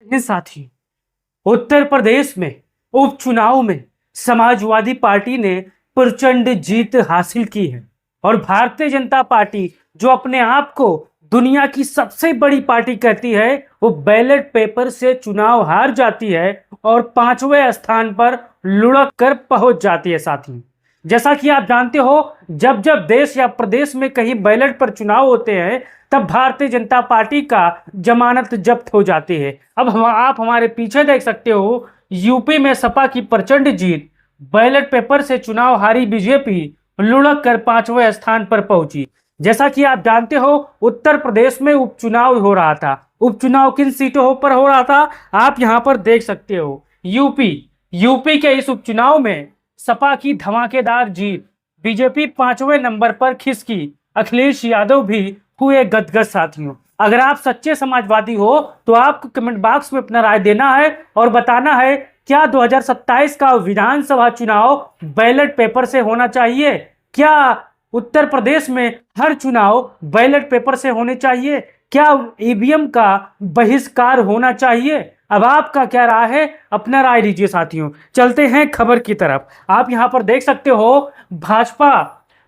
ये साथी, उत्तर प्रदेश में उपचुनाव में समाजवादी पार्टी ने प्रचंड जीत हासिल की है और भारतीय जनता पार्टी जो अपने आप को दुनिया की सबसे बड़ी पार्टी कहती है, वो बैलेट पेपर से चुनाव हार जाती है और 5वें स्थान पर लुढ़क कर पहुंच जाती है। साथियों, जैसा कि आप जानते हो, जब जब देश या प्रदेश में कहीं बैलेट पर चुनाव होते हैं, तब भारतीय जनता पार्टी का जमानत जब्त हो जाती है। अब आप हमारे पीछे देख सकते हो, यूपी में सपा की प्रचंड जीत, बैलेट पेपर से चुनाव हारी बीजेपी लुढ़क कर 5वें स्थान पर पहुंची। जैसा कि आप जानते हो, उत्तर प्रदेश में उपचुनाव हो रहा था। उपचुनाव किन सीटों पर हो रहा था, आप यहां पर देख सकते हो। यूपी के इस उपचुनाव में सपा की धमाकेदार जीत, बीजेपी 5वें नंबर पर खिसकी, अखिलेश यादव भी हुए गदगद। साथियों, अगर आप सच्चे समाजवादी हो तो आपको कमेंट बॉक्स में अपना राय देना है और बताना है, क्या 2027 का विधानसभा चुनाव बैलेट पेपर से होना चाहिए? क्या उत्तर प्रदेश में हर चुनाव बैलेट पेपर से होने चाहिए? क्या ईवीएम का बहिष्कार होना चाहिए? अब आपका क्या राय है, अपना राय दीजिए। साथियों, चलते हैं खबर की तरफ। आप यहां पर देख सकते हो, भाजपा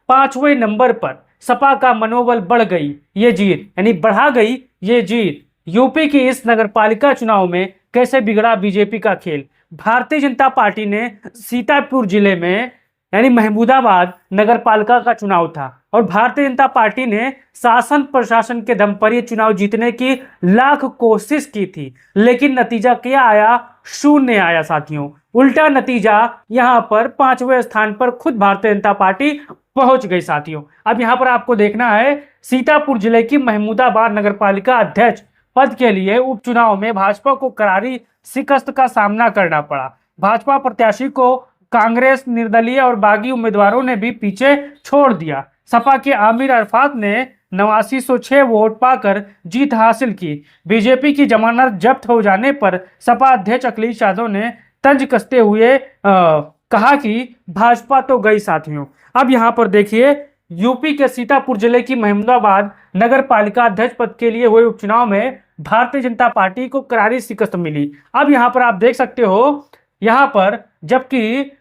5वें नंबर पर, सपा का मनोबल बढ़ गई ये जीत, यानी बढ़ा गई ये जीत। यूपी की इस नगरपालिका चुनाव में कैसे बिगड़ा बीजेपी का खेल। भारतीय जनता पार्टी ने सीतापुर जिले में, यानी महमूदाबाद नगरपालिका का चुनाव था और भारतीय जनता पार्टी ने शासन प्रशासन के दम पर यह चुनाव जीतने की लाख कोशिश की थी, लेकिन नतीजा क्या आया? शून्य आया। साथियों, उल्टा नतीजा, यहां पर 5वें स्थान पर खुद भारतीय जनता पार्टी पहुंच गई। साथियों, अब यहां पर आपको देखना है, सीतापुर जिले की महमूदाबाद नगरपालिका अध्यक्ष पद के लिए उपचुनाव में भाजपा को करारी शिकस्त का सामना करना पड़ा। भाजपा प्रत्याशी को कांग्रेस, निर्दलीय और बागी उम्मीदवारों ने भी पीछे छोड़ दिया। सपा के आमिर अरफात ने 8906 वोट पाकर जीत हासिल की। बीजेपी की जमानत जब्त हो जाने पर सपा अध्यक्ष अखिलेश यादव ने तंज कसते हुए कहा कि भाजपा तो गई। साथियों, अब यहां पर देखिए, यूपी के सीतापुर जिले की महमूदाबाद नगर पालिका अध्यक्ष पद के लिए हुए उपचुनाव में भारतीय जनता पार्टी को करारी शिकस्त मिली। अब यहां पर आप देख सकते हो, यहां पर जबकि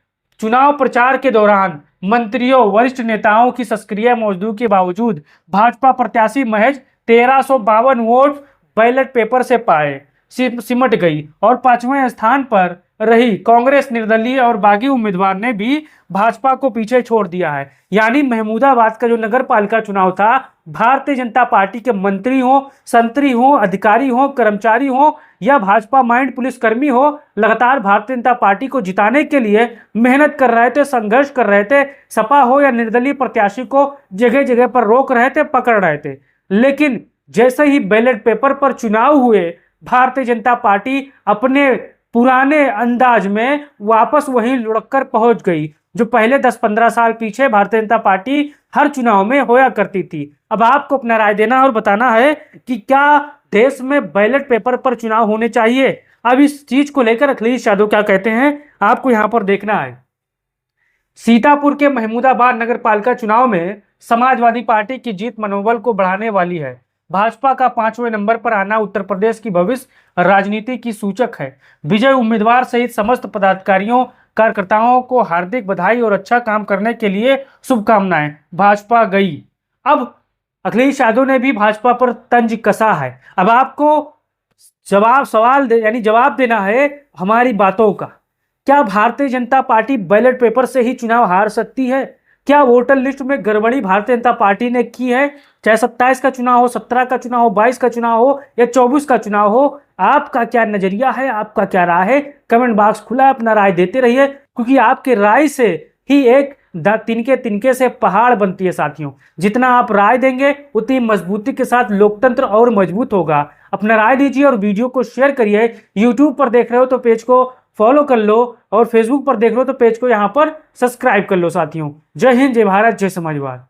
चुनाव प्रचार के दौरान मंत्रियों, वरिष्ठ नेताओं की सक्रिय मौजूदगी के बावजूद भाजपा प्रत्याशी महज 1352 वोट बैलेट पेपर से पाए सिमट गई और 5वें स्थान पर रही। कांग्रेस, निर्दलीय और बागी उम्मीदवार ने भी भाजपा को पीछे छोड़ दिया है। यानी महमूदाबाद का जो नगर पालिका चुनाव था, भारतीय जनता पार्टी के मंत्री हो, संतरी हो, अधिकारी हो, कर्मचारी हो या भाजपा माइंड पुलिसकर्मी हो, लगातार भारतीय जनता पार्टी को जिताने के लिए मेहनत कर रहे थे, संघर्ष कर रहे थे। सपा हो या निर्दलीय प्रत्याशी को जगह जगह पर रोक रहे थे, पकड़ रहे थे। लेकिन जैसे ही बैलेट पेपर पर चुनाव हुए, भारतीय जनता पार्टी अपने पुराने अंदाज में वापस वहीं लुढ़क कर पहुंच गई, जो पहले 10-15 साल पीछे भारतीय जनता पार्टी हर चुनाव में होया करती थी। अब आपको अपना राय देना और बताना है कि क्या देश में बैलेट पेपर पर चुनाव होने चाहिए। अब इस चीज को लेकर अखिलेश यादव क्या कहते हैं, आपको यहां पर देखना है। सीतापुर के महमूदाबाद नगर पालिका चुनाव में समाजवादी पार्टी की जीत मनोबल को बढ़ाने वाली है। भाजपा का 5वें नंबर पर आना उत्तर प्रदेश की भविष्य राजनीति की सूचक है। विजय उम्मीदवार सहित समस्त पदाधिकारियों, कार्यकर्ताओं को हार्दिक बधाई और अच्छा काम करने के लिए शुभकामनाएं। भाजपा गई। अब अखिलेश यादव ने भी भाजपा पर तंज कसा है। अब आपको जवाब देना है हमारी बातों का। क्या Bharatiya Janata party ballot paper से ही चुनाव हार सकती है? क्या वोटर लिस्ट में गड़बड़ी भारतीय जनता पार्टी ने की है? चाहे 27 का चुनाव हो, 17 का चुनाव हो, 22 का चुनाव हो या 24 का चुनाव हो, आपका क्या नजरिया है, आपका क्या राय है? कमेंट बॉक्स खुला है, अपना राय देते रहिए, क्योंकि आपके राय से ही एक तिनके तिनके से पहाड़ बनती है। साथियों, जितना आप राय देंगे उतनी मजबूती के साथ लोकतंत्र और मजबूत होगा। अपना राय दीजिए और वीडियो को शेयर करिए। यूट्यूब पर देख रहे हो तो पेज को फॉलो कर लो और फेसबुक पर देख रहे हो तो पेज को यहाँ पर सब्सक्राइब कर लो। साथियों, जय हिंद, जय भारत, जय समाजवाद।